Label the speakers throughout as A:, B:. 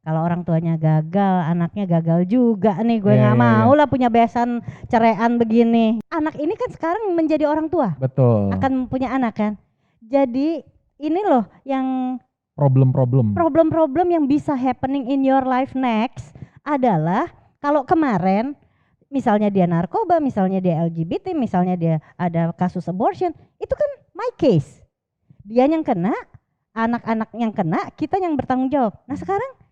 A: Kalau orang tuanya gagal, anaknya gagal juga nih. Gue
B: Iya,
A: nggak
B: iya,
A: mau
B: iya.
A: lah punya besan cerean begini. Anak ini kan sekarang menjadi orang tua,
B: Betul.
A: akan punya anak kan. Jadi ini loh yang
B: Problem-problem.
A: problem-problem yang bisa happening in your life next adalah kalau kemarin misalnya dia narkoba, misalnya dia LGBT, misalnya dia ada kasus abortion, itu kan my case. Dia yang kena, anak-anak yang kena, kita yang bertanggung jawab. Nah sekarang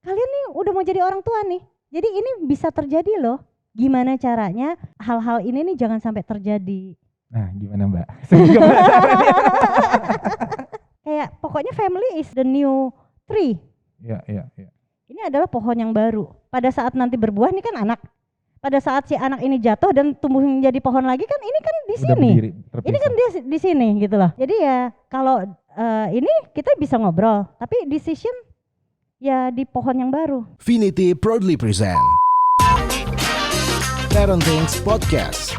A: kalian nih udah mau jadi orang tua nih. Jadi ini bisa terjadi loh. Gimana caranya hal-hal ini nih jangan sampai terjadi.
B: Nah, gimana Mbak? Gimana caranya?
A: Kayak pokoknya family is the new tree.
B: Iya, iya, iya.
A: Ini adalah pohon yang baru. Pada saat nanti berbuah ini kan anak. Pada saat si anak ini jatuh dan tumbuh menjadi pohon lagi kan ini kan di
B: Udah
A: sini.
B: berdiri,
A: Ini kan
B: terpisah.
A: dia di sini gitu loh. Jadi ya kalau ini kita bisa ngobrol, tapi decision ya di pohon yang baru.
C: Finity proudly present Parenting Podcast.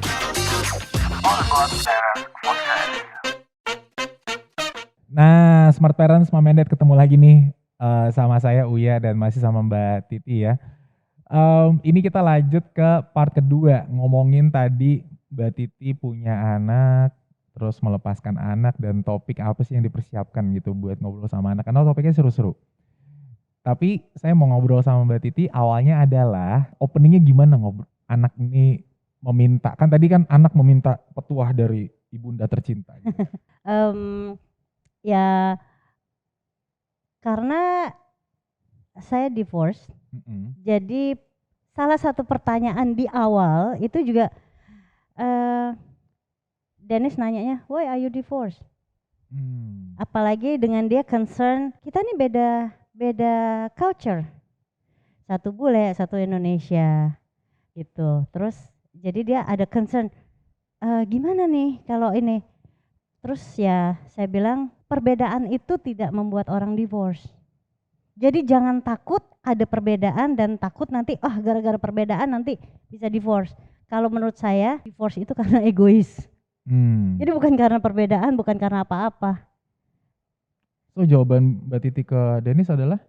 B: Nah, Smart Parents Mamendet ketemu lagi nih sama saya Uya dan masih sama Mbak Titi ya. Ini kita lanjut ke part kedua, ngomongin tadi Mbak Titi punya anak, terus melepaskan anak dan topik apa sih yang dipersiapkan gitu buat ngobrol sama anak, karena topiknya seru-seru. Tapi saya mau ngobrol sama Mbak Titi awalnya adalah openingnya gimana ngobrol anak ini meminta, kan tadi kan anak meminta petuah dari ibunda tercinta gitu.
A: Ya karena saya divorce, jadi salah satu pertanyaan di awal itu juga Dennis nanyanya, why are you divorced? Apalagi dengan dia concern kita nih beda culture, satu bule, satu Indonesia gitu. Terus jadi dia ada concern, gimana nih kalau ini? Terus ya saya bilang perbedaan itu tidak membuat orang divorce. Jadi jangan takut ada perbedaan dan takut nanti gara-gara perbedaan nanti bisa divorce. Kalau menurut saya divorce itu karena egois. Jadi bukan karena perbedaan, bukan karena apa-apa.
B: So jawaban Mbak Titi ke Dennis adalah?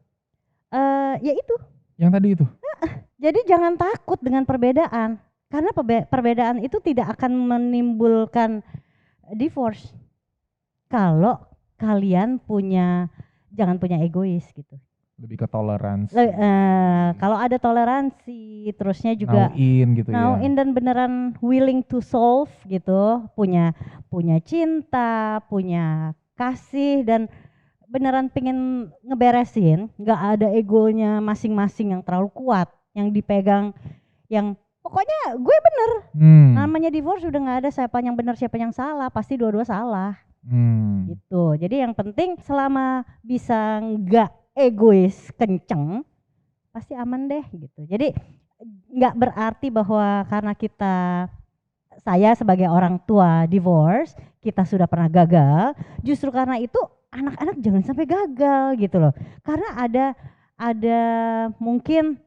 A: Ya itu.
B: Yang tadi itu?
A: Jadi jangan takut dengan perbedaan. Karena perbedaan itu tidak akan menimbulkan divorce. Kalau kalian jangan punya egois gitu.
B: Lebih ke toleransi.
A: Kalau ada toleransi, terusnya juga
B: Nauin gitu ya.
A: nauin dan beneran willing to solve gitu, punya cinta, punya kasih dan beneran pengen ngeberesin, nggak ada egonya masing-masing yang terlalu kuat, yang dipegang, yang pokoknya gue bener. Namanya divorce udah nggak ada siapa yang benar siapa yang salah, pasti dua-dua salah. Gitu. Jadi yang penting selama bisa nggak egois kenceng, pasti aman deh gitu. Jadi nggak berarti bahwa karena saya sebagai orang tua divorce, kita sudah pernah gagal. Justru karena itu anak-anak jangan sampai gagal gitu loh. Karena ada mungkin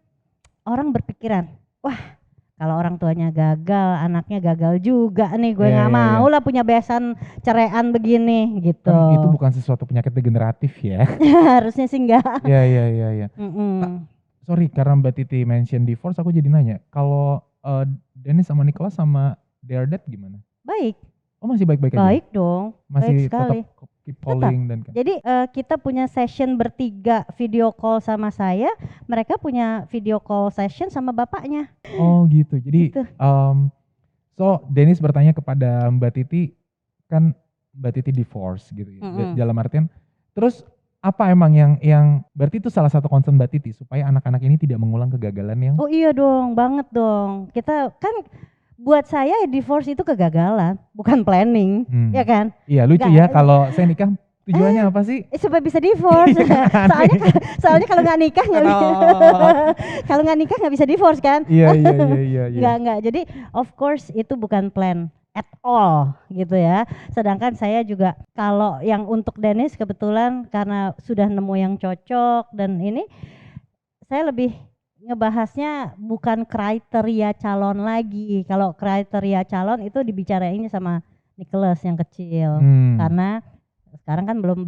A: orang berpikiran, wah kalau orang tuanya gagal, anaknya gagal juga nih. Gue nggak mau lah punya besan cerean begini gitu.
B: Kan itu bukan sesuatu penyakit degeneratif ya.
A: Harusnya sih enggak.
B: Iya. Sorry, karena Mbak Titi mention divorce, aku jadi nanya. Kalau Dennis sama Nicholas sama their dad gimana?
A: Baik.
B: Oh masih baik-baik aja?
A: Baik dong,
B: masih
A: baik sekali.
B: Tetap keep calling dan kan.
A: Jadi kita punya session bertiga video call sama saya, mereka punya video call session sama bapaknya.
B: Oh gitu, jadi
A: Gitu.
B: So Dennis bertanya kepada Mbak Titi, kan Mbak Titi divorce gitu ya, dalam artian, terus apa emang yang berarti itu salah satu concern Mbak Titi supaya anak-anak ini tidak mengulang kegagalan yang?
A: Oh iya dong, banget dong. Kita kan buat saya divorce itu kegagalan, bukan planning, ya kan?
B: Iya lucu ya kalau saya nikah tujuannya apa sih?
A: Supaya bisa divorce. soalnya kalau nggak nikah nggak bisa. Kalau nggak nikah nggak bisa divorce kan?
B: Iya.
A: Nggak. Jadi of course itu bukan plan at all gitu ya. Sedangkan saya juga kalau yang untuk Dennis kebetulan karena sudah nemu yang cocok dan ini saya lebih ngebahasnya bukan kriteria calon lagi. Kalau kriteria calon itu dibicarainnya sama Nicholas yang kecil. Karena sekarang kan belum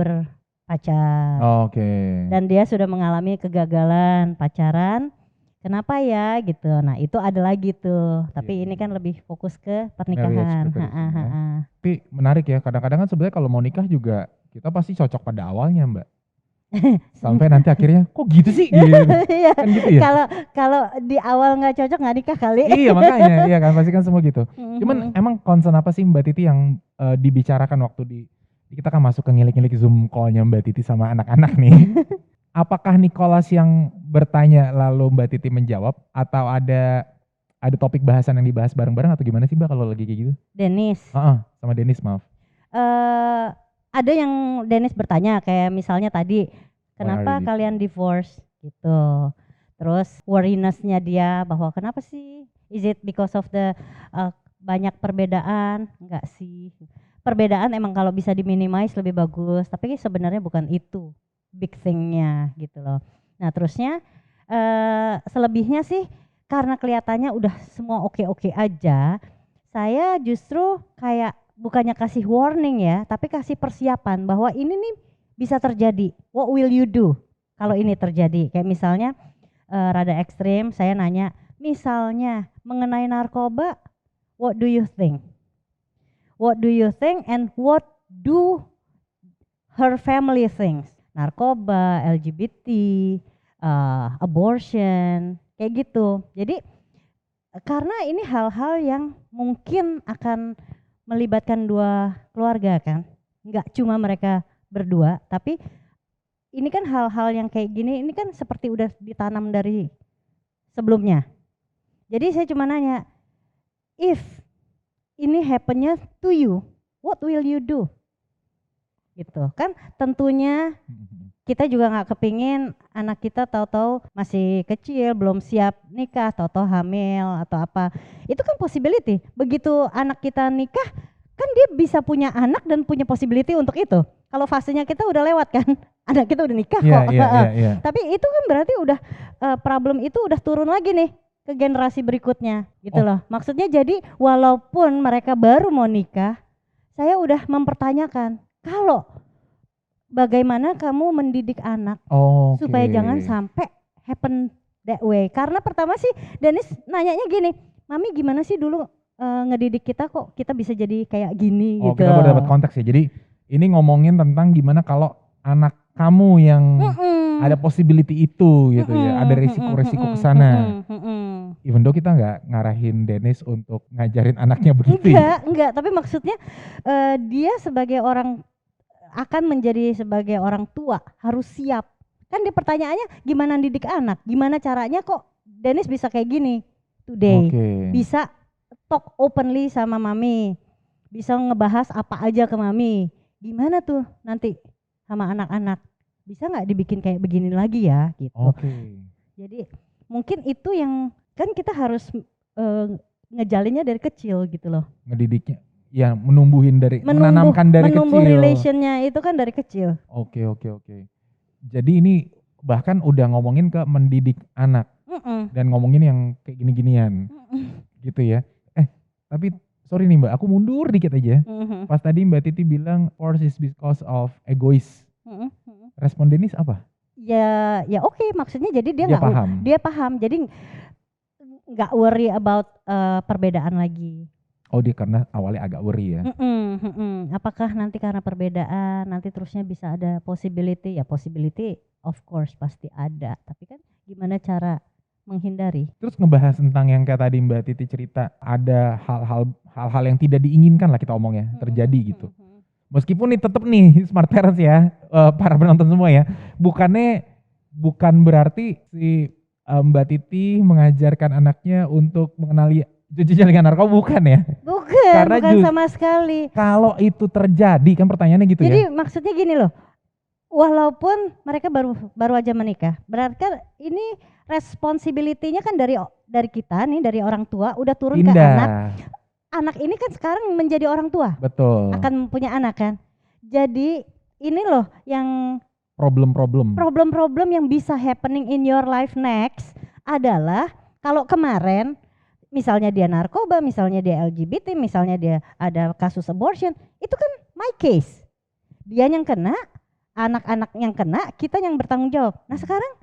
A: pacar.
B: Oke.
A: Dan dia sudah mengalami kegagalan pacaran. Kenapa ya gitu. Nah, itu ada lagi tuh. Tapi ini kan lebih fokus ke pernikahan.
B: Marriage preparation ya. Tapi menarik ya, kadang-kadang kan sebenarnya kalau mau nikah juga kita pasti cocok pada awalnya Mbak. Sampai nanti akhirnya kok gitu sih gitu.
A: Iya.
B: Kan gitu ya.
A: Kalau di awal nggak cocok nggak nikah kali.
B: Iya makanya, iya kan pasti kan semua gitu. Cuman emang concern apa sih Mbak Titi yang dibicarakan waktu kita kan masuk ke ngilik-ngilik Zoom call-nya Mbak Titi sama anak-anak nih. Apakah Nicholas yang bertanya lalu Mbak Titi menjawab atau ada topik bahasan yang dibahas bareng-bareng atau gimana sih Mbak kalau lagi kayak gitu?
A: Dennis.
B: Sama Dennis maaf.
A: Ada yang Dennis bertanya kayak misalnya tadi kenapa kalian divorce gitu. Terus worriness-nya dia bahwa kenapa sih? Is it because of the banyak perbedaan? Enggak sih. Perbedaan emang kalau bisa diminimize lebih bagus, tapi sebenarnya bukan itu big thing-nya gitu loh. Nah, terusnya selebihnya sih karena kelihatannya udah semua oke-oke aja, saya justru kayak bukannya kasih warning ya, tapi kasih persiapan bahwa ini nih bisa terjadi. What will you do kalau ini terjadi? Kayak misalnya rada ekstrim, saya nanya, misalnya mengenai narkoba, what do you think? What do you think and what do her family thinks? Narkoba, LGBT, abortion, kayak gitu. Jadi karena ini hal-hal yang mungkin akan melibatkan dua keluarga kan, nggak cuma mereka berdua, tapi ini kan hal-hal yang kayak gini, ini kan seperti udah ditanam dari sebelumnya. Jadi saya cuma nanya, if ini happennya to you, what will you do? Gitu kan, tentunya kita juga nggak kepingin anak kita tahu-tahu masih kecil, belum siap nikah, tahu-tahu hamil atau apa. Itu kan possibility. Begitu anak kita nikah, kan dia bisa punya anak dan punya possibility untuk itu. Kalau fasenya kita udah lewat kan, anak kita udah nikah kok.
B: Yeah.
A: Tapi itu kan berarti udah problem itu udah turun lagi nih ke generasi berikutnya gitu loh. Maksudnya jadi walaupun mereka baru mau nikah, saya udah mempertanyakan, kalau bagaimana kamu mendidik anak supaya jangan sampai happen that way. Karena pertama sih Dennis nanyanya gini, Mami gimana sih dulu ngedidik kita kok kita bisa jadi kayak gini gitu.
B: Kita baru dapat konteks ya. Jadi ini ngomongin tentang gimana kalau anak kamu yang ada possibility itu gitu ya, ada risiko-risiko ke sana. Even though kita nggak ngarahin Dennis untuk ngajarin anaknya begitu.
A: Enggak, tapi maksudnya dia sebagai orang akan menjadi sebagai orang tua harus siap. Kan di pertanyaannya gimana didik anak, gimana caranya kok Dennis bisa kayak gini today. Bisa talk openly sama mami, bisa ngebahas apa aja ke mami. Gimana tuh nanti sama anak-anak, bisa nggak dibikin kayak begini lagi ya gitu. Jadi mungkin itu yang kan kita harus ngejalinnya dari kecil gitu loh.
B: Ngedidiknya. Ya menanamkan dari kecil.
A: Menumbuh relationnya itu kan dari kecil.
B: Oke. Jadi ini bahkan udah ngomongin ke mendidik anak. Dan ngomongin yang kayak gini-ginian. Gitu ya. Tapi sorry nih Mbak, aku mundur dikit aja. Pas tadi Mbak Titi bilang force is because of egois. Respon Dennis apa?
A: Ya oke, maksudnya jadi dia paham. Jadi nggak worry about perbedaan lagi.
B: Dia karena awalnya agak worry ya.
A: Apakah nanti karena perbedaan nanti terusnya bisa ada possibility? Ya possibility of course pasti ada. Tapi kan gimana cara menghindari?
B: Terus ngebahas tentang yang kayak tadi Mbak Titi cerita, ada hal-hal yang tidak diinginkan lah kita omong ya, terjadi gitu. Meskipun nih tetap nih smart parents ya, para penonton semua ya, bukan berarti si Mbak Titi mengajarkan anaknya untuk mengenali jaringan narkoba, bukan ya?
A: Bukan sama sekali.
B: Kalau itu terjadi kan pertanyaannya gitu.
A: Jadi maksudnya gini loh, walaupun mereka baru aja menikah, berarti kan ini responsibility-nya kan dari kita nih, dari orang tua udah turun ke anak. Anak ini kan sekarang menjadi orang tua.
B: Betul.
A: Akan punya anak kan. Jadi ini loh yang problem yang bisa happening in your life next adalah kalau kemarin misalnya dia narkoba, misalnya dia LGBT, misalnya dia ada kasus abortion, itu kan my case. Dia yang kena, anak-anak yang kena, kita yang bertanggung jawab. Nah sekarang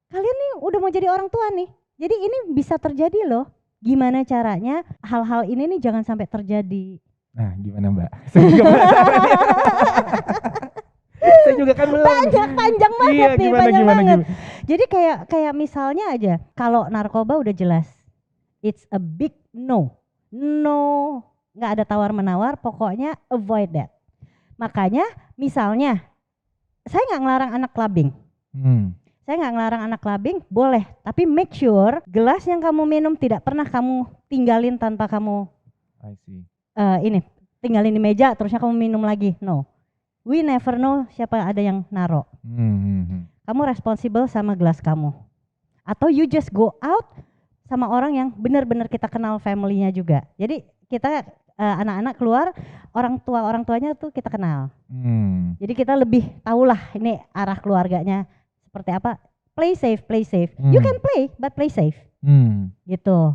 A: kalian nih udah mau jadi orang tua nih, jadi ini bisa terjadi loh. Gimana caranya hal-hal ini nih jangan sampai terjadi.
B: Nah, gimana Mbak? Saya juga penasaran ya. Saya juga kan belum.
A: Panjang banget
B: Iya,
A: nih,
B: gimana,
A: panjang
B: gimana,
A: banget.
B: gimana?
A: Jadi kayak misalnya aja, kalau narkoba udah jelas, it's a big no, nggak ada tawar menawar, pokoknya avoid that. Makanya misalnya, saya nggak ngelarang anak clubbing. Saya nggak ngelarang anak clubbing, boleh. Tapi make sure gelas yang kamu minum tidak pernah kamu tinggalin tanpa kamu
B: I see.
A: tinggalin di meja terusnya kamu minum lagi. No, we never know siapa ada yang naro. Kamu responsible sama gelas kamu. Atau you just go out sama orang yang benar-benar kita kenal family-nya juga. Jadi kita anak-anak keluar, orang tuanya tuh kita kenal. Jadi kita lebih tahulah ini arah keluarganya seperti apa. Play safe. You can play but play safe. Gitu.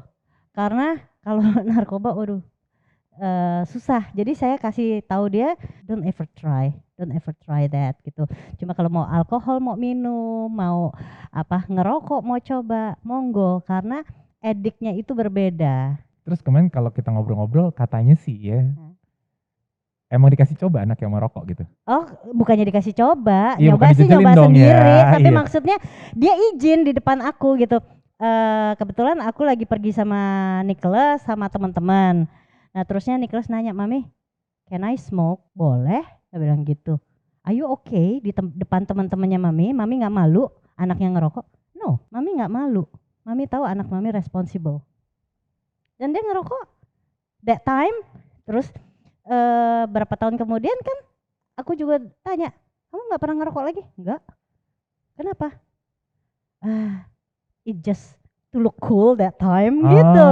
A: Karena kalau narkoba susah. Jadi saya kasih tahu dia don't ever try that gitu. Cuma kalau mau alkohol, mau minum, mau ngerokok, mau coba, monggo, karena addictnya itu berbeda.
B: Terus kemarin kalau kita ngobrol-ngobrol katanya sih ya, emang dikasih coba anak yang merokok gitu.
A: Oh, bukannya dikasih coba,
B: Iya,
A: nyoba
B: dong
A: sendiri,
B: ya.
A: tapi
B: Iya.
A: maksudnya dia izin di depan aku gitu. Kebetulan aku lagi pergi sama Nicholas sama teman-teman. Nah terusnya Nicholas nanya, Mami, can I smoke? Boleh, dia bilang gitu. Are you okay di depan teman-temannya Mami? Mami nggak malu anaknya ngerokok? No, Mami nggak malu. Mami tahu anak Mami responsible. Dan dia ngerokok that time. Terus berapa tahun kemudian kan aku juga tanya, kamu nggak pernah ngerokok lagi? Enggak. Kenapa? It just to look cool that time gitu.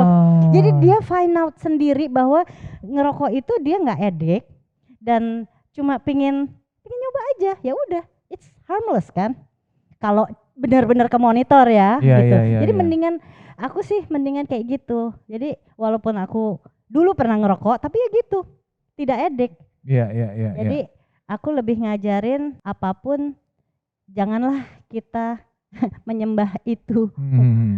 A: Jadi dia find out sendiri bahwa ngerokok itu dia nggak addict dan cuma pingin nyoba aja. Ya udah, it's harmless kan. Kalau benar-benar ke monitor ya gitu. Jadi mendingan kayak gitu. Jadi walaupun aku dulu pernah ngerokok tapi ya gitu, tidak addict.
B: Iya.
A: Jadi aku lebih ngajarin apapun janganlah kita menyembah itu.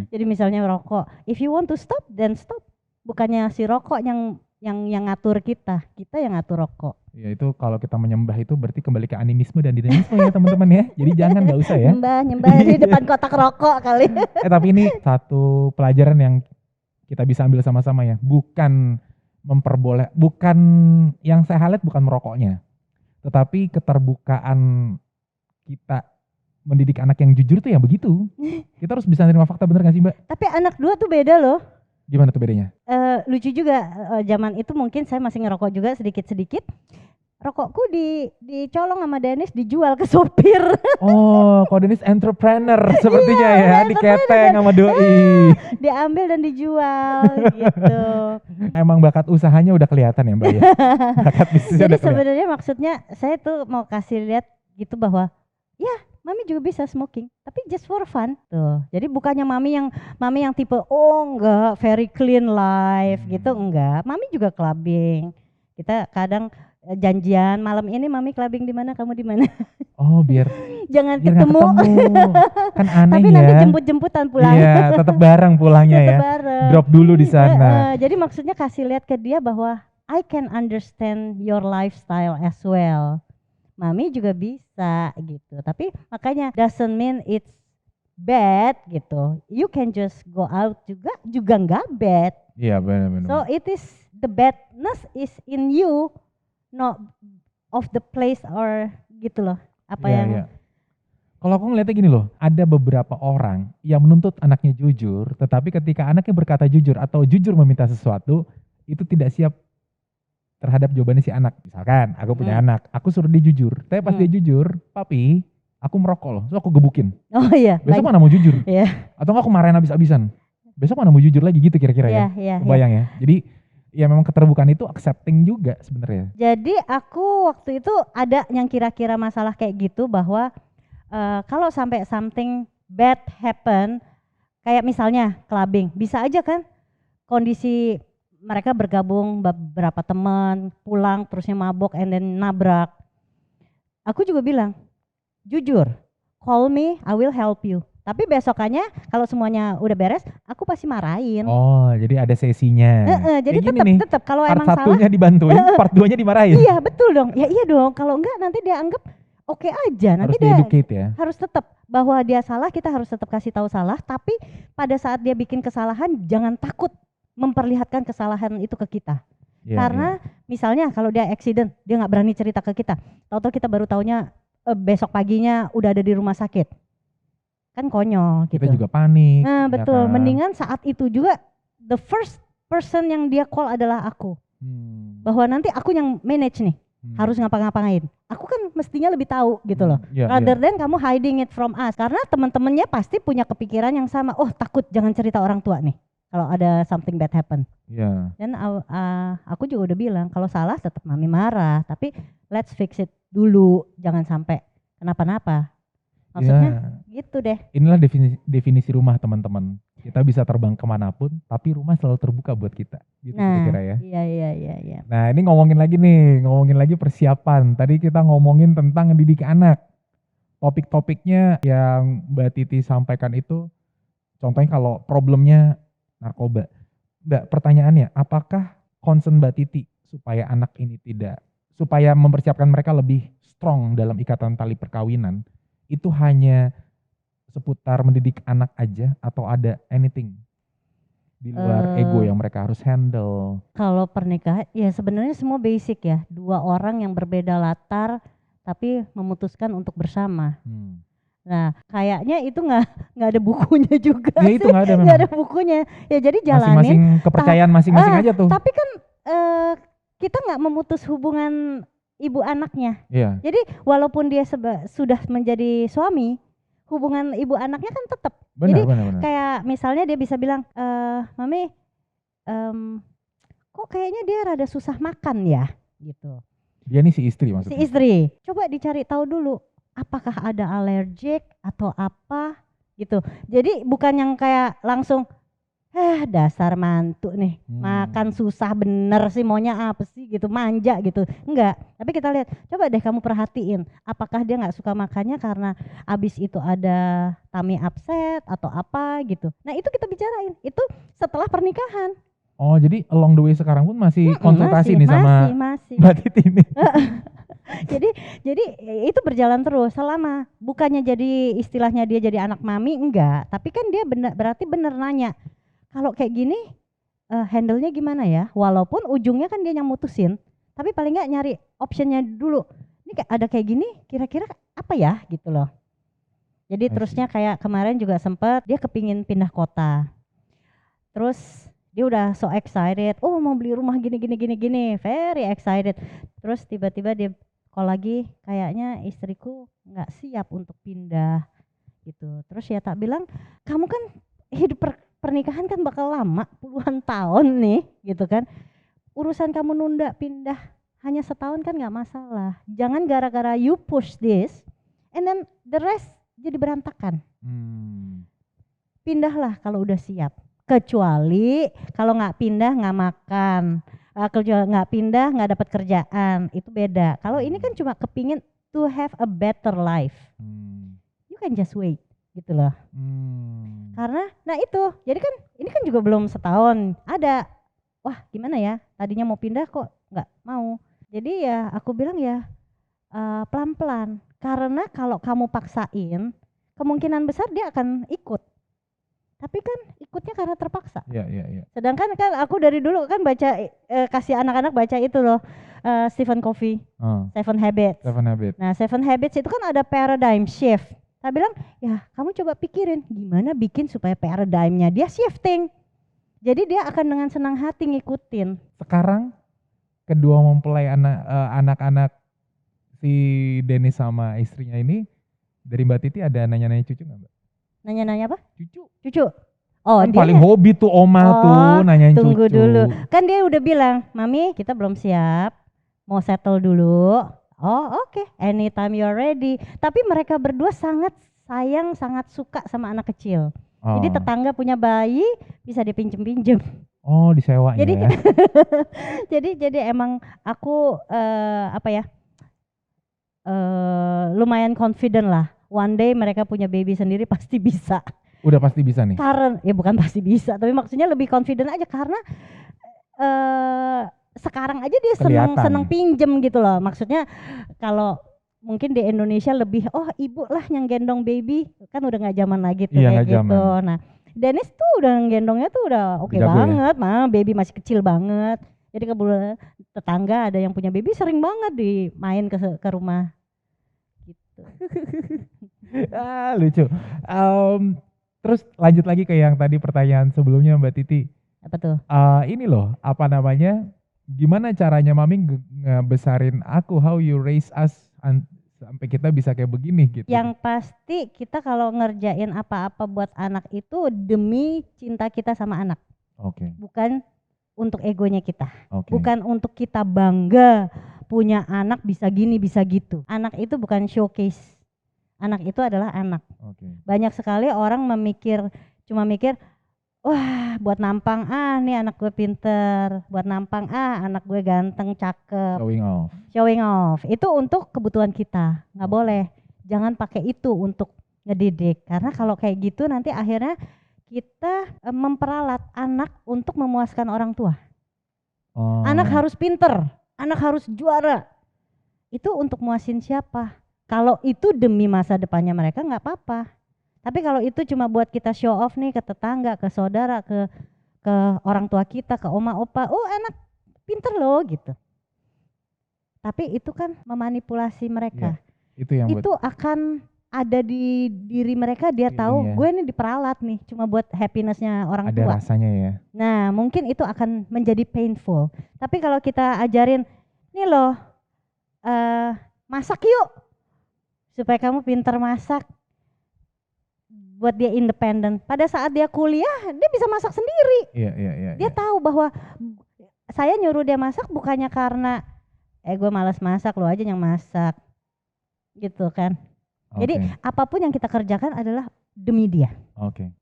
A: Jadi misalnya rokok, if you want to stop then stop. Bukannya si rokok yang ngatur kita yang ngatur rokok.
B: Ya itu kalau kita menyembah itu berarti kembali ke animisme dan dinamisme ya teman-teman ya. Jadi jangan, nggak usah ya.
A: Nyembah di depan kotak rokok kali.
B: Tapi ini satu pelajaran yang kita bisa ambil sama-sama ya. Bukan yang saya highlight bukan merokoknya, tetapi keterbukaan kita mendidik anak yang jujur tuh ya begitu. Kita harus bisa nerima fakta, bener gak sih Mbak?
A: Tapi anak dua tuh beda loh.
B: Gimana tuh bedanya?
A: Lucu juga, zaman itu mungkin saya masih ngerokok juga sedikit-sedikit. Rokokku dicolong sama Dennis, dijual ke sopir.
B: Oh, kok Dennis entrepreneur sepertinya ya, diketeng sama doi.
A: Diambil dan dijual gitu.
B: Emang bakat usahanya udah kelihatan ya Mbak ya? Bakat bisnisnya
A: Jadi
B: udah kelihatan.
A: sebenarnya maksudnya saya tuh mau kasih lihat gitu bahwa ya Mami juga bisa smoking, tapi just for fun tuh. Jadi bukannya Mami yang tipe enggak very clean life gitu, enggak. Mami juga clubbing. Kita kadang janjian malam ini Mami clubbing di mana, kamu di mana?
B: Oh, biar
A: Jangan
B: nggak
A: ketemu.
B: Kan aneh
A: Tapi
B: ya.
A: nanti jemput-jemputan pulang.
B: Iya, tetap bareng pulangnya ya.
A: Bareng.
B: Drop dulu di sana.
A: Jadi maksudnya kasih lihat ke dia bahwa I can understand your lifestyle as well. Mami juga bisa gitu. Tapi makanya doesn't mean it's bad gitu. You can just go out juga nggak bad.
B: Iya, benar-benar.
A: So it is the badness is in you, not of the place or gitu loh.
B: Iya. Kalau aku ngeliatnya gini loh, ada beberapa orang yang menuntut anaknya jujur, tetapi ketika anaknya berkata jujur atau jujur meminta sesuatu, itu tidak siap terhadap jawabannya si anak. Misalkan aku punya anak, aku suruh dia jujur, tapi pas dia jujur, papi, aku merokok loh, so aku gebukin.
A: Oh iya.
B: Besok mana mau jujur?
A: Iya.
B: Atau aku marahin habis-habisan. Besok mana mau jujur lagi gitu kira-kira ya. Kebayang ya. Jadi ya memang keterbukaan itu accepting juga sebenarnya.
A: Jadi aku waktu itu ada yang kira-kira masalah kayak gitu bahwa kalau sampai something bad happen, kayak misalnya clubbing, bisa aja kan kondisi mereka bergabung beberapa teman, pulang terusnya mabok and then nabrak. Aku juga bilang, jujur, call me, I will help you. Tapi besokannya kalau semuanya udah beres, aku pasti marahin.
B: Oh, jadi ada sesinya.
A: Jadi
B: Kayak gini nih,
A: tetap kalau
B: part
A: emang salah,
B: satunya dibantuin, part 2-nya dimarahin.
A: iya betul dong. Ya iya dong. Kalau enggak nanti dia anggap oke aja. Nanti
B: Harus
A: dia
B: di-educate ya.
A: harus tetap bahwa dia salah, kita harus tetap kasih tahu salah. Tapi pada saat dia bikin kesalahan, jangan takut memperlihatkan kesalahan itu ke kita.
B: Iya,
A: Karena misalnya kalau dia accident, dia nggak berani cerita ke kita. Tahu-tahu kita baru taunya besok paginya udah ada di rumah sakit. Kan konyol gitu.
B: kita juga panik.
A: Nah
B: ya
A: betul,
B: kan?
A: mendingan saat itu juga the first person yang dia call adalah aku. Bahwa nanti aku yang manage nih, harus ngapa-ngapain. Aku kan mestinya lebih tahu gitu loh.
B: Iya,
A: Rather
B: iya.
A: than kamu hiding it from us. Karena teman-temannya pasti punya kepikiran yang sama. Oh takut jangan cerita orang tua nih kalau ada something bad happen.
B: Iya.
A: Dan aku juga udah bilang kalau salah tetap mami marah. Tapi let's fix it dulu, jangan sampai kenapa-napa. Maksudnya gitu deh.
B: Inilah definisi rumah teman-teman. Kita bisa terbang kemanapun, tapi rumah selalu terbuka buat kita. Gitu
A: Nah,
B: kira-kira ya.
A: iya.
B: Nah ini ngomongin lagi persiapan. Tadi kita ngomongin tentang didik anak. Topik-topiknya yang Mbak Titi sampaikan itu, contohnya kalau problemnya narkoba. Mbak, pertanyaannya, apakah concern Mbak Titi supaya anak ini supaya mempersiapkan mereka lebih strong dalam ikatan tali perkawinan, itu hanya seputar mendidik anak aja atau ada anything di luar ego yang mereka harus handle?
A: Kalau pernikahan ya sebenarnya semua basic ya. Dua orang yang berbeda latar tapi memutuskan untuk bersama. Nah kayaknya itu nggak ada bukunya juga
B: Ya
A: sih.
B: itu nggak ada
A: Nggak ada bukunya. Ya jadi jalanin.
B: Masing-masing kepercayaan masing-masing aja tuh.
A: Tapi kan kita nggak memutus hubungan ibu anaknya.
B: Iya.
A: Jadi walaupun dia sudah menjadi suami, hubungan ibu anaknya kan tetap. Jadi
B: Benar.
A: kayak misalnya dia bisa bilang, Mami, kok kayaknya dia rada susah makan ya, gitu.
B: Dia nih si istri maksudnya.
A: Si istri, coba dicari tahu dulu, apakah ada alergik atau apa, gitu. Jadi bukan yang kayak langsung, dasar mantu nih, makan susah bener sih, maunya apa sih gitu, manja gitu. Enggak, tapi kita lihat, coba deh kamu perhatiin, apakah dia nggak suka makannya karena abis itu ada tummy upset atau apa gitu. Nah itu kita bicarain, itu setelah pernikahan.
B: Oh jadi along the way sekarang pun masih konsultasi nih sama
A: masih.
B: Mbak Titi nih.
A: Jadi itu berjalan terus selama, bukannya jadi istilahnya dia jadi anak mami, enggak. Tapi kan dia berarti bener nanya, kalau kayak gini handle-nya gimana ya? Walaupun ujungnya kan dia yang mutusin, tapi paling nggak nyari optionnya dulu. Ini ada kayak gini, kira-kira apa ya gitu loh. Jadi terusnya kayak kemarin juga sempet dia kepingin pindah kota. Terus dia udah so excited, oh mau beli rumah gini, very excited. Terus tiba-tiba dia call lagi, kayaknya istriku nggak siap untuk pindah gitu. Terus ya tak bilang, kamu kan hidup pernikahan kan bakal lama, puluhan tahun nih gitu kan. Urusan kamu nunda pindah hanya setahun kan gak masalah. Jangan gara-gara you push this and then the rest jadi berantakan. Pindahlah kalau udah siap. Kecuali kalau gak pindah gak makan, kalau gak pindah gak dapat kerjaan, itu beda. Kalau ini kan cuma kepingin to have a better life, you can just wait gitu loh. Karena nah itu jadi kan ini kan juga belum setahun ada, wah gimana ya, tadinya mau pindah kok nggak mau. Jadi ya aku bilang ya pelan-pelan, karena kalau kamu paksain kemungkinan besar dia akan ikut, tapi kan ikutnya karena terpaksa.
B: Iya.
A: Sedangkan kan aku dari dulu kan baca kasih anak-anak baca itu loh, Stephen Covey, Seven Habits. Nah Seven Habits itu kan ada paradigm shift. Saya bilang, ya kamu coba pikirin gimana bikin supaya paradigmnya dia shifting. Jadi dia akan dengan senang hati ngikutin.
B: Sekarang kedua mempelai anak-anak si Dennis sama istrinya ini, dari Mbak Titi ada nanya-nanya cucu nggak Mbak?
A: Nanya-nanya apa?
B: Cucu.
A: Oh
B: kan
A: dia
B: paling hobi tuh oma tuh nanyain
A: tunggu
B: cucu.
A: Dulu. Kan dia udah bilang, Mami kita belum siap, mau settle dulu. Oh oke, anytime you're ready. Tapi mereka berdua sangat sayang, sangat suka sama anak kecil. Jadi tetangga punya bayi bisa dipinjem-pinjem.
B: Oh disewanya
A: jadi,
B: ya.
A: jadi emang aku apa ya, lumayan confident lah. One day mereka punya baby sendiri pasti bisa.
B: Udah pasti bisa nih.
A: Karena ya bukan pasti bisa, tapi maksudnya lebih confident aja karena sekarang aja dia seneng
B: Kelihatan.
A: pinjem gitu loh. Maksudnya kalau mungkin di Indonesia lebih ibu lah yang gendong baby, kan udah nggak zaman lagi tuh
B: Iya,
A: kayak
B: nggak
A: gitu.
B: zaman.
A: Nah, Dennis tuh udah gendongnya tuh udah oke
B: Jago ya?
A: banget, mah baby masih kecil banget. Jadi kebetulan tetangga ada yang punya baby sering banget main ke rumah gitu.
B: Lucu. Terus lanjut lagi ke yang tadi pertanyaan sebelumnya Mbak Titi.
A: Apa tuh?
B: Ini loh, apa namanya? Gimana caranya Mami ngebesarin aku? How you raise us sampai kita bisa kayak begini gitu?
A: Yang pasti kita kalau ngerjain apa-apa buat anak itu demi cinta kita sama anak.
B: Oke.
A: Bukan untuk egonya kita.
B: Oke.
A: Bukan untuk kita bangga punya anak bisa gini bisa gitu. Anak itu bukan showcase. Anak itu adalah anak.
B: Oke.
A: Banyak sekali orang cuma mikir, wah buat nampang nih anak gue pinter, buat nampang anak gue ganteng, cakep. Showing off. Itu untuk kebutuhan kita, nggak boleh. Jangan pakai itu untuk ngedidik. Karena kalau kayak gitu nanti akhirnya kita memperalat anak untuk memuaskan orang tua.
B: Oh.
A: Anak harus pinter, anak harus juara. Itu untuk muasin siapa? Kalau itu demi masa depannya mereka nggak apa-apa. Tapi kalau itu cuma buat kita show off nih ke tetangga, ke saudara, ke orang tua kita, ke oma opa, anak pinter loh gitu. Tapi itu kan memanipulasi mereka.
B: Ya,
A: itu akan ada di diri mereka, dia tahu gue ini diperalat nih cuma buat happinessnya orang tua.
B: Ada rasanya ya.
A: Nah mungkin itu akan menjadi painful. Tapi kalau kita ajarin, nih loh masak yuk supaya kamu pinter masak, buat dia independen. Pada saat dia kuliah dia bisa masak sendiri.
B: Iya.
A: Dia tahu bahwa saya nyuruh dia masak bukannya karena gue malas masak, lo aja yang masak gitu kan. Jadi apapun yang kita kerjakan adalah demi dia.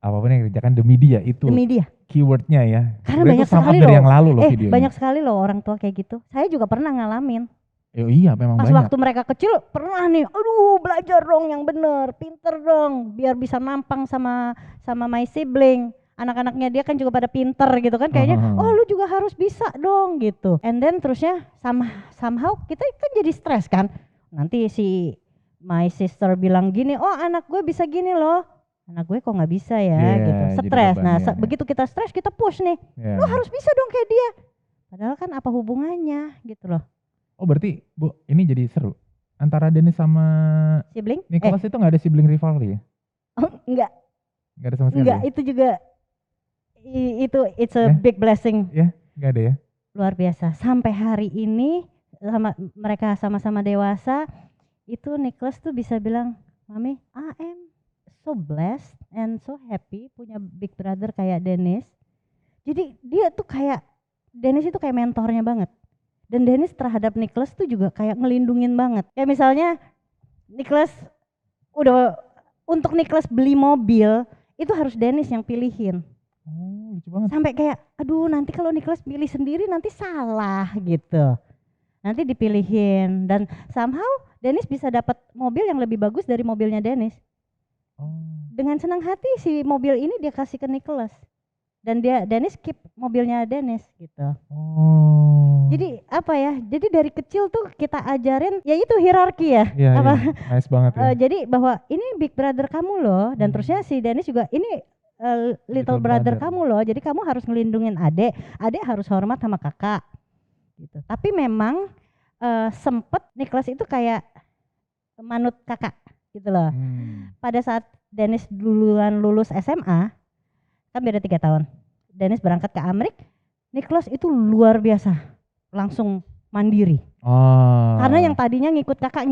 B: Apapun yang dikerjakan demi dia itu.
A: Demi dia.
B: Keywordnya ya.
A: Karena banyak sekali
B: loh. Yang lalu loh videonya.
A: Banyak sekali loh orang tua kayak gitu. Saya juga pernah ngalamin.
B: Iya memang
A: pas
B: banyak.
A: Waktu mereka kecil pernah nih, aduh belajar dong yang bener, pinter dong, biar bisa nampang sama my sibling. Anak-anaknya dia kan juga pada pinter gitu kan, kayaknya lu juga harus bisa dong gitu. And then terusnya somehow kita kan jadi stres kan. Nanti si my sister bilang gini, anak gue bisa gini loh, anak gue kok nggak bisa ya gitu, stres. Nah begitu kita stres kita push nih, lu harus bisa dong kayak dia. Padahal kan apa hubungannya gitu loh.
B: Berarti Bu, ini jadi seru. Antara Dennis sama
A: sibling?
B: Nicholas itu gak ada sibling rivalry ya?
A: Enggak.
B: Gak ada sama sekali?
A: Enggak,
B: ya?
A: itu juga, it's a big blessing.
B: Ya, gak ada ya?
A: Luar biasa. Sampai hari ini, mereka sama-sama dewasa, itu Nicholas tuh bisa bilang, Mami, I am so blessed and so happy punya big brother kayak Dennis. Jadi dia tuh Dennis itu kayak mentornya banget. Dan Dennis terhadap Nicholas tuh juga kayak ngelindungin banget. Kayak misalnya untuk Nicholas beli mobil itu harus Dennis yang pilihin.
B: Lucu banget.
A: Sampai kayak aduh nanti kalau Nicholas pilih sendiri nanti salah gitu. Nanti dipilihin dan somehow Dennis bisa dapat mobil yang lebih bagus dari mobilnya Dennis. Dengan senang hati si mobil ini dia kasih ke Nicholas. Dan Dennis keep mobilnya Dennis gitu. Jadi apa ya? Jadi dari kecil tuh kita ajarin ya itu hierarki ya.
B: Iya, nice banget ya.
A: Jadi bahwa ini big brother kamu loh, dan terusnya si Dennis juga ini little brother kamu loh. Jadi kamu harus ngelindungin adik harus hormat sama kakak. Gitu. Tapi memang sempet Nicholas itu kayak manut kakak gitu loh. Pada saat Dennis duluan lulus SMA, kan beda 3 tahun. Dennis berangkat ke Amerika, Nicholas itu luar biasa, langsung mandiri. Karena yang tadinya ngikut kakak.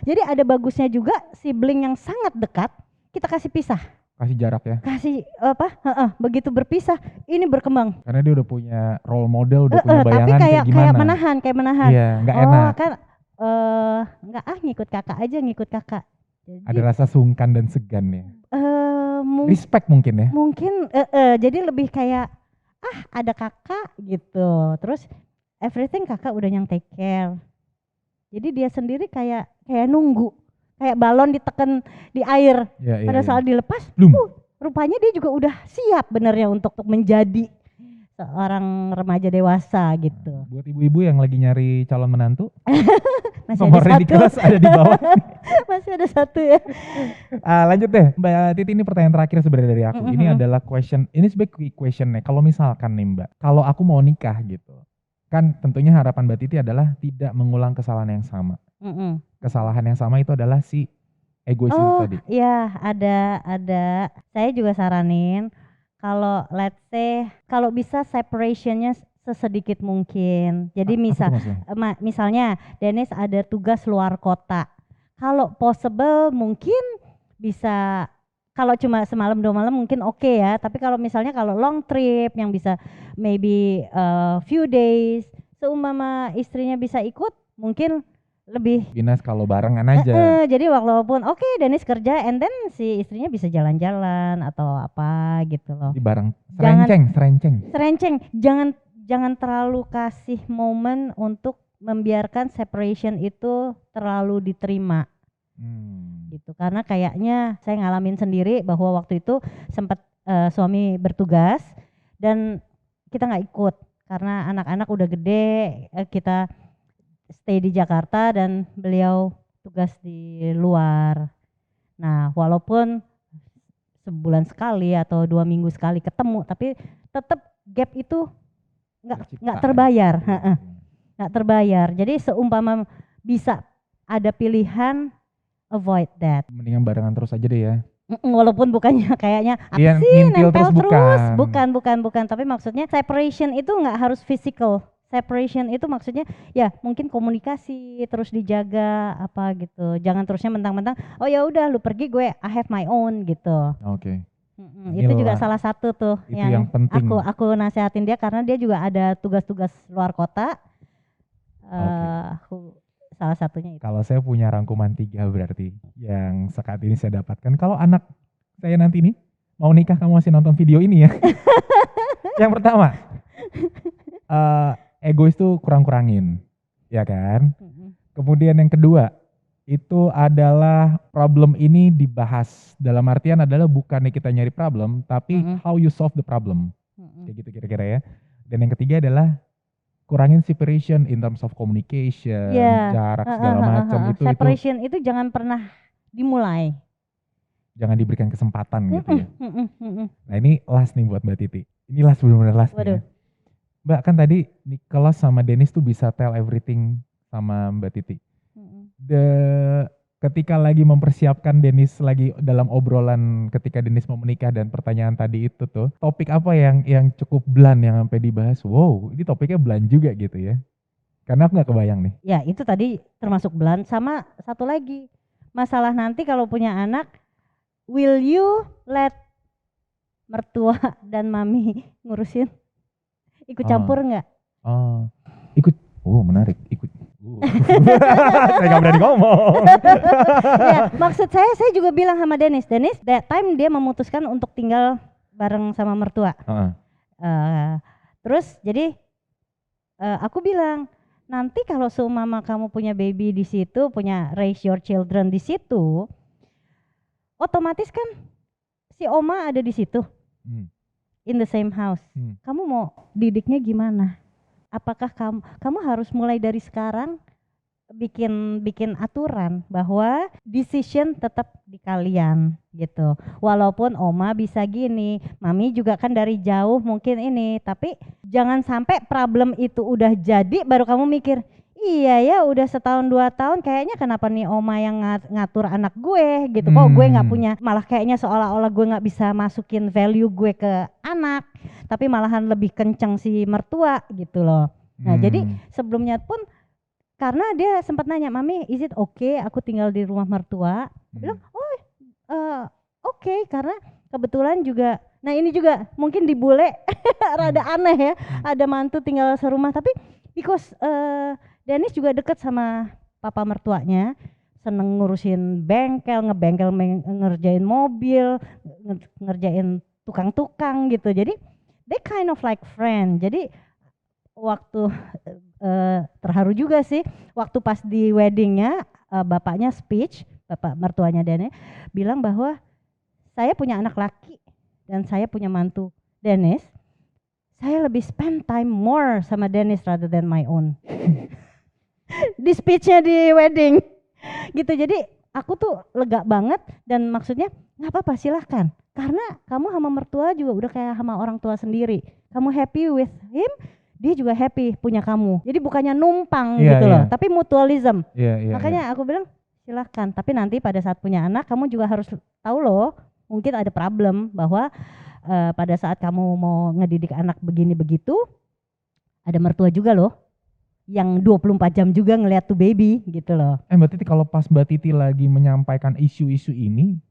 A: Jadi ada bagusnya juga sibling yang sangat dekat, kita kasih pisah.
B: Kasih jarak ya.
A: Kasih begitu berpisah, ini berkembang.
B: Karena dia udah punya role model, udah punya bayangan
A: tapi
B: kayak gimana.
A: Kayak menahan.
B: Iya, nggak enak.
A: Kan ngikut kakak. Jadi,
B: ada rasa sungkan dan segan ya. Respect mungkin ya.
A: Mungkin jadi lebih kayak ada kakak gitu. Terus everything kakak udah yang take care. Jadi dia sendiri kayak kayak nunggu, kayak balon ditekan di air.
B: Iya, iya,
A: Pada
B: iya.
A: saat dilepas,
B: Belum.
A: rupanya dia juga udah siap benernya untuk menjadi seorang remaja dewasa gitu.
B: Buat ibu-ibu yang lagi nyari calon menantu,
A: Masih ada
B: nomornya di
A: satu,
B: kelas ada di bawah.
A: masih ada satu ya.
B: Lanjut deh, Mbak Titi, ini pertanyaan terakhir sebenarnya dari aku. Ini adalah question, ini sebagai quick question nih. Kalau misalkan nih Mbak, kalau aku mau nikah gitu, kan tentunya harapan Mbak Titi adalah tidak mengulang kesalahan yang sama. Kesalahan yang sama itu adalah si egois itu
A: Oh
B: tadi.
A: iya, ada. Saya juga saranin kalau let's say kalau bisa separationnya sesedikit mungkin. Jadi
B: Apa tuh maksudnya?
A: misalnya Dennis ada tugas luar kota. Kalau possible mungkin bisa, kalau cuma semalam 2 malam mungkin oke ya. Tapi kalau misalnya kalau long trip yang bisa maybe few days, seumpama istrinya bisa ikut mungkin lebih.
B: Binas kalau barengan aja.
A: Jadi walaupun oke Dennis kerja and then si istrinya bisa jalan-jalan atau apa gitu loh.
B: Di bareng.
A: Jangan-
B: Serenceng.
A: Serenceng, jangan terlalu kasih momen untuk membiarkan separation itu terlalu diterima gitu. Karena kayaknya saya ngalamin sendiri bahwa waktu itu sempat suami bertugas dan kita nggak ikut karena anak-anak udah gede, kita stay di Jakarta dan beliau tugas di luar. Nah, walaupun sebulan sekali atau 2 minggu sekali ketemu, tapi tetap gap itu nggak terbayar, nggak terbayar. Jadi seumpama bisa ada pilihan, avoid that.
B: Mendingan barengan terus aja deh ya.
A: Walaupun bukannya kayaknya
B: Iya,
A: sih
B: ngintil
A: nempel
B: terus
A: bukan. Tapi maksudnya separation itu nggak harus physical. Separation itu maksudnya ya mungkin komunikasi terus dijaga apa gitu. Jangan terusnya mentang-mentang oh ya udah lu pergi gue I have my own gitu.
B: Oke.
A: Itu juga
B: Inilah,
A: salah satu tuh
B: itu yang penting.
A: aku nasehatin dia karena dia juga ada tugas-tugas luar kota. Salah satunya itu.
B: Kalau saya punya rangkuman 3 berarti yang saat ini saya dapatkan. Kalau anak saya nanti nih mau nikah, kamu masih nonton video ini ya. Yang pertama, egois tuh kurang-kurangin, ya kan? Kemudian yang kedua, itu adalah problem ini dibahas. Dalam artian adalah bukannya kita nyari problem, tapi how you solve the problem. Kayak gitu kira-kira ya. Dan yang ketiga adalah kurangin separation in terms of communication, jarak segala macam.
A: Separation itu jangan pernah dimulai.
B: Jangan diberikan kesempatan gitu ya. Nah ini last nih buat Mbak Titi. Ini last, benar-benar last nih ya. Mbak, kan tadi Nicholas sama Dennis tuh bisa tell everything sama Mbak Titi. Ketika lagi mempersiapkan Dennis lagi dalam obrolan ketika Dennis mau menikah dan pertanyaan tadi itu tuh, topik apa yang cukup blunt yang sampai dibahas? Wow, ini topiknya blunt juga gitu ya. Karena aku nggak kebayang nih.
A: Ya itu tadi termasuk blunt. Sama satu lagi, masalah nanti kalau punya anak, will you let mertua dan mami ngurusin? Ikut campur nggak?
B: Ikut. Oh menarik, ikut. Saya gak berani ngomong.
A: Ya, maksud saya juga bilang sama Dennis, that time dia memutuskan untuk tinggal bareng sama mertua. Terus jadi aku bilang, nanti kalau seumpama kamu punya baby di situ, punya raise your children di situ, otomatis kan si oma ada di situ. In the same house. Kamu mau didiknya gimana? Apakah kamu harus mulai dari sekarang bikin aturan bahwa decision tetap di kalian gitu. Walaupun oma bisa gini, mami juga kan dari jauh mungkin ini, tapi jangan sampai problem itu udah jadi baru kamu mikir, iya ya udah 1-2 tahun kayaknya kenapa nih oma yang ngatur anak gue gitu. Kok gue nggak punya, malah kayaknya seolah-olah gue nggak bisa masukin value gue ke anak, tapi malahan lebih kenceng si mertua gitu loh. Nah jadi sebelumnya pun karena dia sempat nanya, mami is it okay aku tinggal di rumah mertua? Bilang oke, karena kebetulan juga, nah ini juga mungkin di bule rada aneh ya, ada mantu tinggal serumah, tapi because Dennis juga deket sama papa mertuanya, seneng ngurusin bengkel, ngerjain mobil, ngerjain tukang-tukang gitu. Jadi they kind of like friend. Jadi waktu terharu juga sih waktu pas di weddingnya bapaknya speech, bapak mertuanya Dennis bilang bahwa saya punya anak laki dan saya punya mantu Dennis. Saya lebih spend time more sama Dennis rather than my own. Di speechnya di wedding gitu. Jadi aku tuh lega banget dan maksudnya nggak apa-apa silahkan. Karena kamu sama mertua juga udah kayak sama orang tua sendiri. Kamu happy with him, dia juga happy punya kamu. Jadi bukannya numpang gitu loh, tapi mutualism. Makanya aku bilang silahkan. Tapi nanti pada saat punya anak kamu juga harus tahu loh, mungkin ada problem bahwa pada saat kamu mau ngedidik anak begini begitu, ada mertua juga loh yang 24 jam juga ngeliat tuh baby gitu loh.
B: Mbak Titi, kalau pas Mbak Titi lagi menyampaikan isu-isu ini,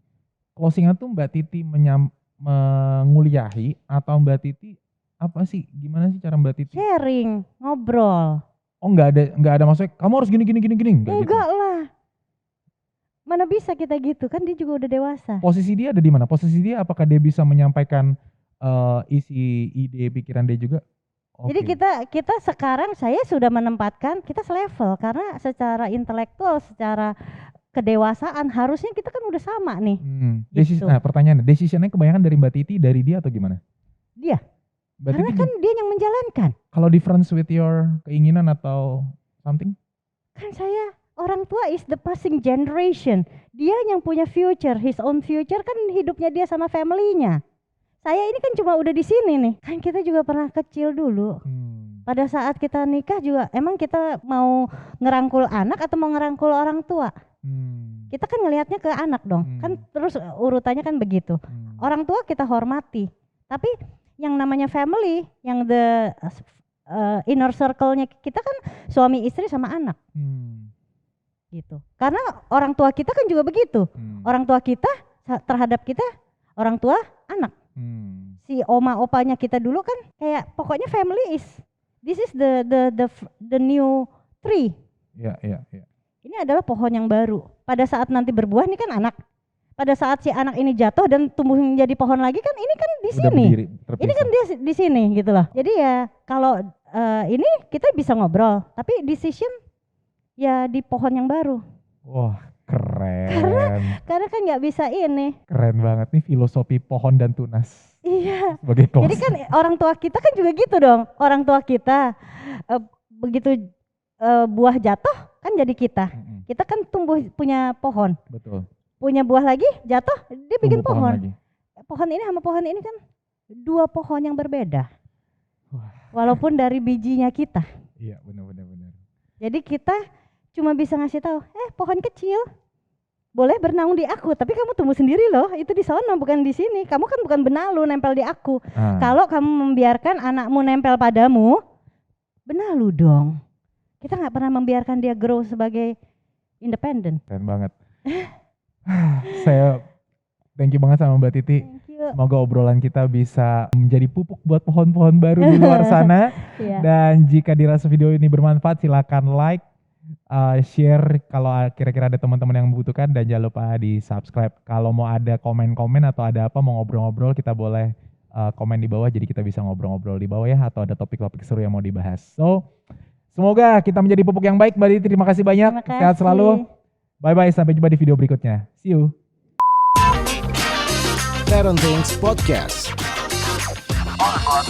B: closingnya tuh Mbak Titi menguliahi atau Mbak Titi apa sih? Gimana sih cara Mbak Titi?
A: Sharing, ngobrol.
B: Oh nggak ada maksudnya kamu harus gini.
A: Enggak lah. Mana bisa kita gitu, kan dia juga udah dewasa.
B: Posisi dia ada di mana? Posisi dia apakah dia bisa menyampaikan isi ide pikiran dia juga?
A: Jadi kita sekarang saya sudah menempatkan kita selevel karena secara intelektual, secara kedewasaan harusnya kita kan udah sama nih.
B: Gitu. Nah pertanyaannya, decisionnya kebanyakan dari Mbak Titi, dari dia atau gimana?
A: Dia.
B: Mbak
A: karena
B: Titi
A: kan dia yang menjalankan.
B: Kalau difference with your keinginan atau something?
A: Kan saya orang tua is the passing generation. Dia yang punya future, his own future kan hidupnya dia sama family-nya. Saya ini kan cuma udah di sini nih. Kan kita juga pernah kecil dulu. Pada saat kita nikah juga emang kita mau ngerangkul anak atau mau ngerangkul orang tua? Kita kan ngelihatnya ke anak dong. Kan terus urutannya kan begitu. Orang tua kita hormati. Tapi yang namanya family, yang the inner circle-nya kita kan suami istri sama anak. Gitu. Karena orang tua kita kan juga begitu. Orang tua kita terhadap kita, orang tua anak. Si oma opanya kita dulu kan kayak pokoknya family is this is the new tree.
B: Iya.
A: Ini adalah pohon yang baru. Pada saat nanti berbuah ini kan anak. Pada saat si anak ini jatuh dan tumbuh menjadi pohon lagi kan ini kan di sini. Ini kan dia di sini gitu loh. Jadi ya kalau ini kita bisa ngobrol, tapi decision ya di pohon yang baru.
B: Wah, keren.
A: Karena kan nggak bisa ini.
B: Keren banget nih filosofi pohon dan tunas.
A: Iya.
B: Jadi
A: kan orang tua kita kan juga gitu dong. Orang tua kita begitu buah jatuh kan jadi kita. Kita kan tumbuh punya pohon.
B: Betul.
A: Punya buah lagi jatuh dia bikin pohon.
B: Lagi.
A: Pohon ini sama pohon ini kan dua pohon yang berbeda. Walaupun dari bijinya kita.
B: Iya, benar.
A: Jadi kita cuma bisa ngasih tahu, pohon kecil boleh bernaung di aku, tapi kamu tumbuh sendiri loh, itu di sana bukan di sini. Kamu kan bukan benalu nempel di aku. Kalau kamu membiarkan anakmu nempel padamu, benalu dong. Kita nggak pernah membiarkan dia grow sebagai independen.
B: Keren banget. Saya thank you banget sama Mbak Titi. Semoga obrolan kita bisa menjadi pupuk buat pohon-pohon baru di luar sana. Dan jika dirasa video ini bermanfaat, silakan like, share kalau kira-kira ada teman-teman yang membutuhkan, dan jangan lupa di subscribe. Kalau mau ada komen-komen atau ada apa mau ngobrol-ngobrol, kita boleh komen di bawah, jadi kita bisa ngobrol-ngobrol di bawah ya, atau ada topik-topik seru yang mau dibahas. So, semoga kita menjadi pupuk yang baik. Mbak Titi, terima kasih banyak. Sehat selalu. Bye-bye, sampai jumpa di video berikutnya. See you.
C: Parenting Podcast.
D: All about